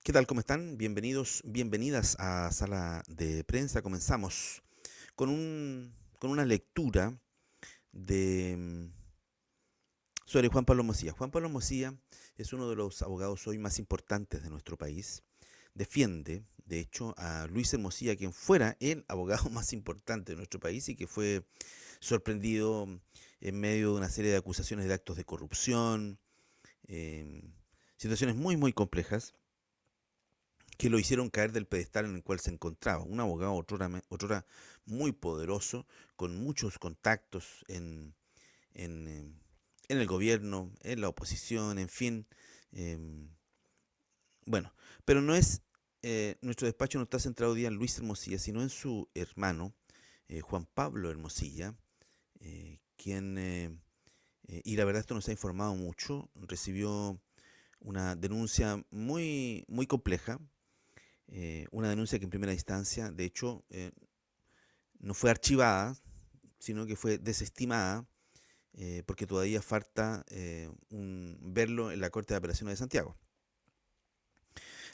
¿Qué tal? ¿Cómo están? Bienvenidos, bienvenidas a Sala de Prensa. Comenzamos con una lectura de sobre Juan Pablo Mosilla. Juan Pablo Mosilla es uno de los abogados hoy más importantes de nuestro país. Defiende, de hecho, a Luis Hermosilla, quien fuera el abogado más importante de nuestro país y que fue sorprendido en medio de una serie de acusaciones de actos de corrupción, eh, situaciones muy complejas que lo hicieron caer del pedestal en el cual se encontraba. Un abogado otrora muy poderoso, con muchos contactos en, eh, en el gobierno, en la oposición, en fin. eh, bueno, pero no es, nuestro despacho no está centrado hoy día en Luis Hermosilla, sino en su hermano, Juan Pablo Hermosilla, y la verdad esto nos ha informado mucho, recibió una denuncia muy compleja, una denuncia que en primera instancia, de hecho, no fue archivada, sino que fue desestimada, porque todavía falta verlo en la Corte de Apelaciones de Santiago.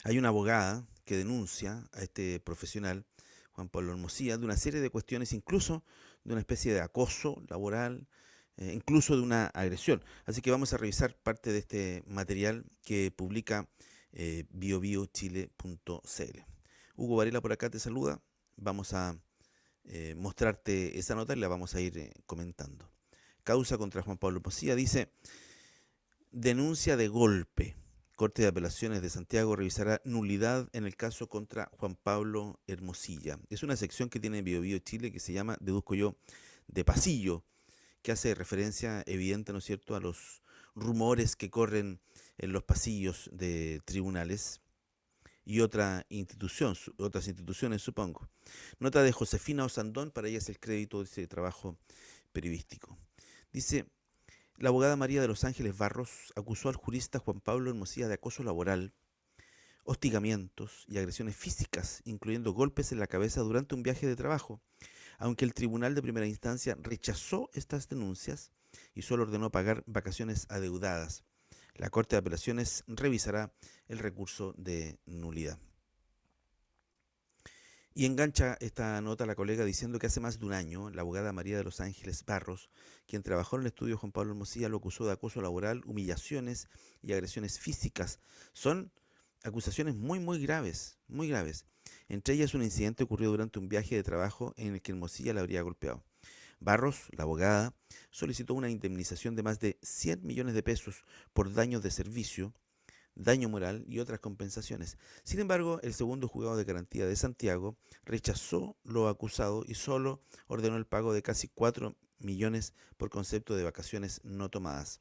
Hay una abogada que denuncia a este profesional, Juan Pablo Hermosilla, de una serie de cuestiones, incluso de una especie de acoso laboral, incluso de una agresión. Así que vamos a revisar parte de este material que publica biobiochile.cl. Hugo Varela por acá te saluda. Vamos a mostrarte esa nota y la vamos a ir comentando. Causa contra Juan Pablo Hermosilla dice: denuncia de golpe. Corte de Apelaciones de Santiago revisará nulidad en el caso contra Juan Pablo Hermosilla. Es una sección que tiene BioBio Chile que se llama, deduzco yo, de pasillo, que hace referencia evidente, ¿no es cierto?, a los rumores que corren en los pasillos de tribunales y otras instituciones, supongo. Nota de Josefina Osandón, para ella es el crédito de ese trabajo periodístico. Dice: la abogada María de los Ángeles Barros acusó al jurista Juan Pablo Hermosilla de acoso laboral, hostigamientos y agresiones físicas, incluyendo golpes en la cabeza durante un viaje de trabajo, aunque el tribunal de primera instancia rechazó estas denuncias y solo ordenó pagar vacaciones adeudadas. La Corte de Apelaciones revisará el recurso de nulidad. Y engancha esta nota la colega diciendo que hace más de un año la abogada María de los Ángeles Barros, quien trabajó en el estudio Juan Pablo Hermosilla, lo acusó de acoso laboral, humillaciones y agresiones físicas. Son acusaciones muy graves, muy graves. Entre ellas un incidente ocurrido durante un viaje de trabajo en el que Hermosilla la habría golpeado. Barros, la abogada, solicitó una indemnización de más de 100 millones de pesos por daños de servicio, daño moral y otras compensaciones. Sin embargo, el segundo juzgado de garantía de Santiago rechazó lo acusado y solo ordenó el pago de casi 4 millones por concepto de vacaciones no tomadas.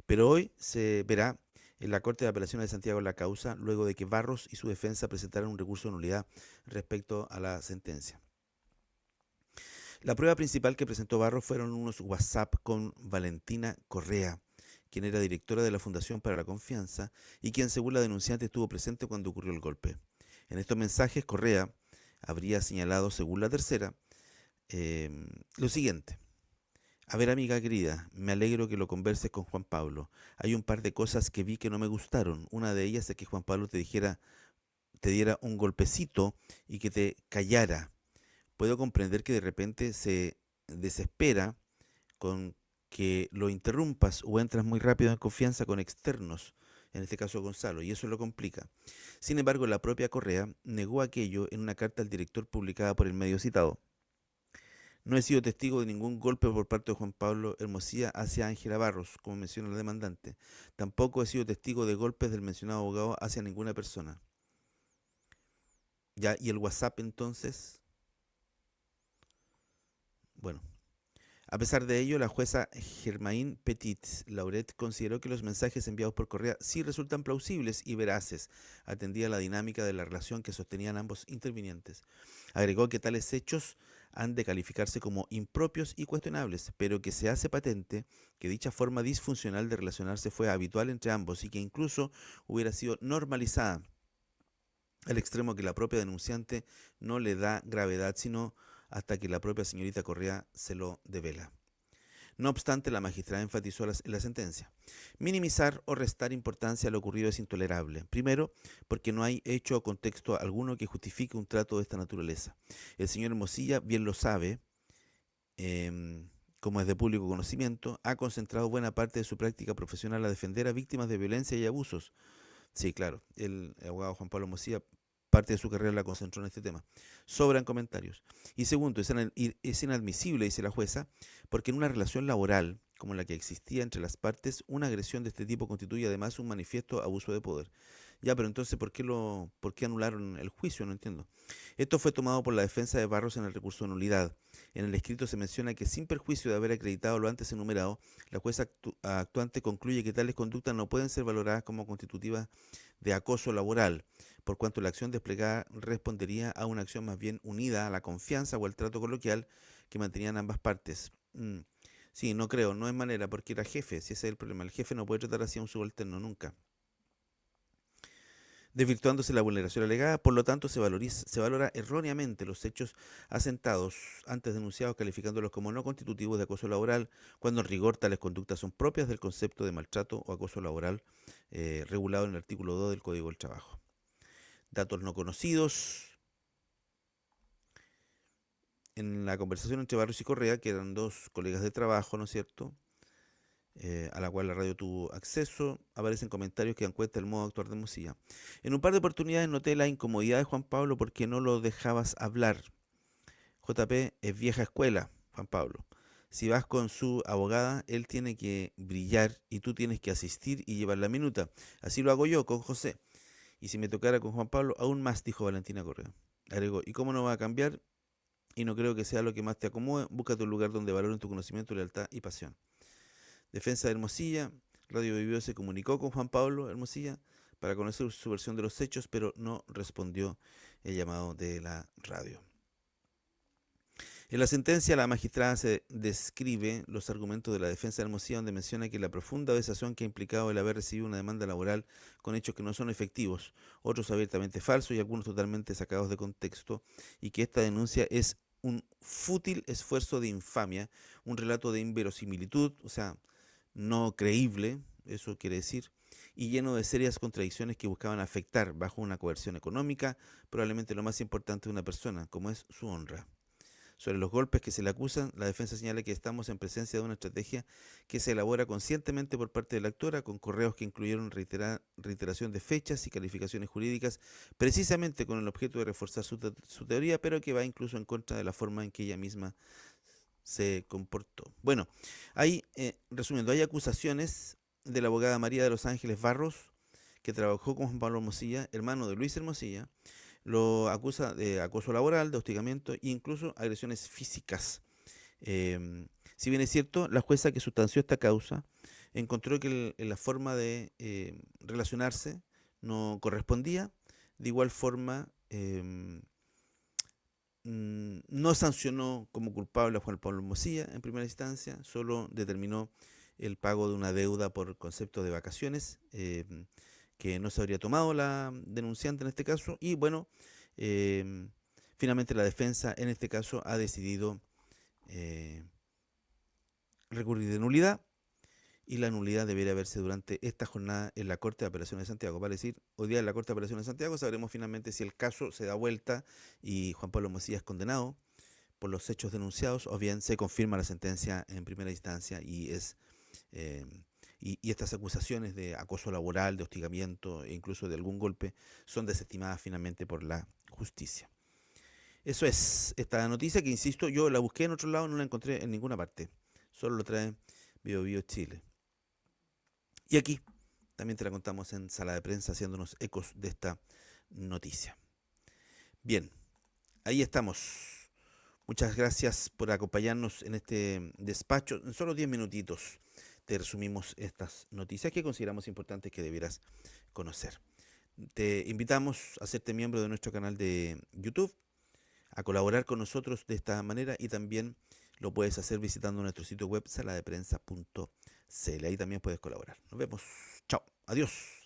Pero hoy se verá en la Corte de Apelaciones de Santiago la causa, luego de que Barros y su defensa presentaran un recurso de nulidad respecto a la sentencia. La prueba principal que presentó Barros fueron unos WhatsApp con Valentina Correa, quien era directora de la Fundación para la Confianza y quien, según la denunciante, estuvo presente cuando ocurrió el golpe. En estos mensajes, Correa habría señalado, según la tercera, eh, lo siguiente: a ver, amiga querida, me alegro que lo converses con Juan Pablo. Hay un par de cosas que vi que no me gustaron. Una de ellas es que Juan Pablo te diera un golpecito y que te callara. Puedo comprender que de repente se desespera con que lo interrumpas o entras muy rápido en confianza con externos, en este caso Gonzalo, y eso lo complica. Sin embargo, la propia Correa negó aquello en una carta al director publicada por el medio citado. No he sido testigo de ningún golpe por parte de Juan Pablo Hermosilla hacia Ángela Barros, como menciona el demandante. Tampoco he sido testigo de golpes del mencionado abogado hacia ninguna persona. Ya, ¿y el WhatsApp entonces? Bueno, a pesar de ello, la jueza Germaine Petit-Lauret consideró que los mensajes enviados por Correa sí resultan plausibles y veraces, atendida la dinámica de la relación que sostenían ambos intervinientes. Agregó que tales hechos han de calificarse como impropios y cuestionables, pero que se hace patente que dicha forma disfuncional de relacionarse fue habitual entre ambos y que incluso hubiera sido normalizada al extremo que la propia denunciante no le da gravedad, sino hasta que la propia señorita Correa se lo devela. No obstante, la magistrada enfatizó en la sentencia: minimizar o restar importancia a lo ocurrido es intolerable. Primero, porque no hay hecho o contexto alguno que justifique un trato de esta naturaleza. El señor Hermosilla bien lo sabe, em, como es de público conocimiento, ha concentrado buena parte de su práctica profesional a defender a víctimas de violencia y abusos. Sí, claro, el abogado Juan Pablo Mosilla parte de su carrera la concentró en este tema. Sobran comentarios. Y segundo, es inadmisible, dice la jueza, porque en una relación laboral como la que existía entre las partes, una agresión de este tipo constituye además un manifiesto abuso de poder. Ya, pero entonces, ¿por qué anularon el juicio? No entiendo. Esto fue tomado por la defensa de Barros en el recurso de nulidad. En el escrito se menciona que sin perjuicio de haber acreditado lo antes enumerado, la jueza actuante concluye que tales conductas no pueden ser valoradas como constitutivas de acoso laboral, por cuanto la acción desplegada respondería a una acción más bien unida a la confianza o al trato coloquial que mantenían ambas partes. Sí, no creo, no es manera, porque era jefe, si ese es el problema. El jefe no puede tratar así a un subalterno nunca, desvirtuándose la vulneración alegada. Por lo tanto, se valora erróneamente los hechos asentados antes denunciados, calificándolos como no constitutivos de acoso laboral, cuando en rigor tales conductas son propias del concepto de maltrato o acoso laboral regulado en el artículo 2 del Código del Trabajo. Datos no conocidos. En la conversación entre Barros y Correa, que eran dos colegas de trabajo, ¿no es cierto?, a la cual la radio tuvo acceso, aparecen comentarios que dan cuenta del modo de actuar de Mosilla. En un par de oportunidades noté la incomodidad de Juan Pablo porque no lo dejabas hablar. JP es vieja escuela, Juan Pablo. Si vas con su abogada, él tiene que brillar y tú tienes que asistir y llevar la minuta. Así lo hago yo con José. Y si me tocara con Juan Pablo, aún más, dijo Valentina Correa. Agregó: ¿y cómo no va a cambiar? Y no creo que sea lo que más te acomode. Búscate un lugar donde valoren tu conocimiento, lealtad y pasión. Defensa de Hermosilla. Radio Vivió se comunicó con Juan Pablo Hermosilla para conocer su versión de los hechos, pero no respondió el llamado de la radio. En la sentencia, la magistrada se describe los argumentos de la defensa de Hermosilla, donde menciona que la profunda vejación que ha implicado el haber recibido una demanda laboral con hechos que no son efectivos, otros abiertamente falsos y algunos totalmente sacados de contexto, y que esta denuncia es un fútil esfuerzo de infamia, un relato de inverosimilitud, o sea, no creíble, eso quiere decir, y lleno de serias contradicciones que buscaban afectar bajo una coerción económica, probablemente lo más importante de una persona, como es su honra. Sobre los golpes que se le acusan, la defensa señala que estamos en presencia de una estrategia que se elabora conscientemente por parte de la actora, con correos que incluyeron reiteración de fechas y calificaciones jurídicas, precisamente con el objeto de reforzar su teoría, pero que va incluso en contra de la forma en que ella misma se comportó. Bueno, resumiendo, hay acusaciones de la abogada María de los Ángeles Barros, que trabajó con Juan Pablo Hermosilla, hermano de Luis Hermosilla. Lo acusa de acoso laboral, de hostigamiento e incluso agresiones físicas. Si bien es cierto, la jueza que sustanció esta causa encontró que la forma de relacionarse no correspondía. De igual forma, no sancionó como culpable a Juan Pablo Hermosilla en primera instancia, solo determinó el pago de una deuda por concepto de vacaciones que no se habría tomado la denunciante en este caso. Y bueno, eh, finalmente la defensa en este caso ha decidido eh, recurrir de nulidad, y la nulidad debería verse durante esta jornada en la Corte de Apelaciones de Santiago. Vale decir, hoy día en la Corte de Apelaciones de Santiago sabremos finalmente si el caso se da vuelta y Juan Pablo Hermosilla es condenado por los hechos denunciados, o bien se confirma la sentencia en primera instancia eh, y estas acusaciones de acoso laboral, de hostigamiento e incluso de algún golpe son desestimadas finalmente por la justicia. Eso es esta noticia que, insisto, yo la busqué en otro lado, no la encontré en ninguna parte. Solo lo trae Bio Bio Chile. Y aquí también te la contamos en Sala de Prensa, haciéndonos ecos de esta noticia. Bien, ahí estamos. Muchas gracias por acompañarnos en este despacho. En solo 10 minutitos te resumimos estas noticias que consideramos importantes que debieras conocer. Te invitamos a hacerte miembro de nuestro canal de YouTube, a colaborar con nosotros de esta manera, y también lo puedes hacer visitando nuestro sitio web saladeprensa.cl. Ahí también puedes colaborar. Nos vemos. Chao. Adiós.